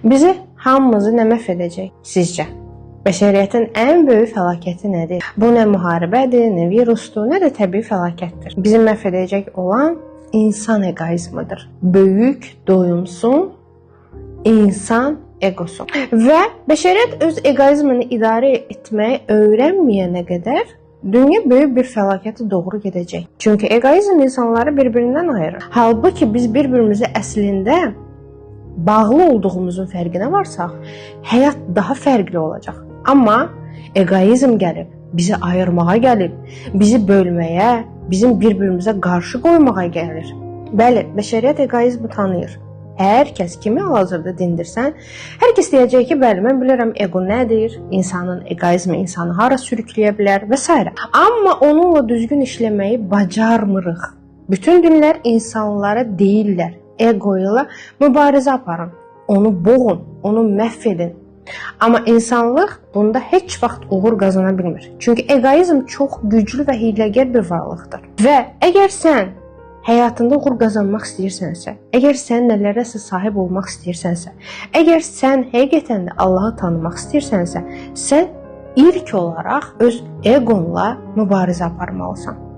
Bizi hamımızı nə məhv edəcək sizcə? Bəşəriyyətin ən böyük fəlakəti nədir? Bu nə müharibədir, nə virusdur, nə də təbii fəlakətdir. Bizi məhv edəcək olan insan egoizmidir. Böyük, doyumsuz insan egosu. Və bəşəriyyət öz egoizmini idarə etməyi öyrənməyənə qədər dünya böyük bir fəlakəti doğru gedəcək. Çünki egoizm insanları bir-birindən ayırır. Halbuki biz bir-birimizi əslində bağlı olduğumuzun fərqinə varsaq, həyat daha fərqli olacaq. Amma egoizm gəlib, bizi ayırmağa gəlib, bizi bölməyə, bizim bir-birimizə qarşı qoymağa gəlir. Bəli, bəşəriyyət egoizmi tanıyır. Hər kəs kimi hal-hazırda dindirsən, hər kəs deyəcək ki, bəli, mən bilirəm ego nədir, insanın egoizmi insanı hara sürükləyə bilər və s. Amma onunla düzgün işləməyi bacarmırıq. Bütün dinlər insanlara deyirlər, ego ilə mübarizə aparın, onu boğun, onu məhv edin. Amma insanlıq bunda heç vaxt uğur qazana bilmir. Çünki egoizm çox güclü və hiyləgər bir varlıqdır. Və əgər sən həyatında uğur qazanmaq istəyirsənsə, əgər sən nələrəsə sahib olmaq istəyirsənsə, əgər sən həqiqətən də Allahı tanımaq istəyirsənsə, sən ilk olaraq öz egonla mübarizə aparmalısan.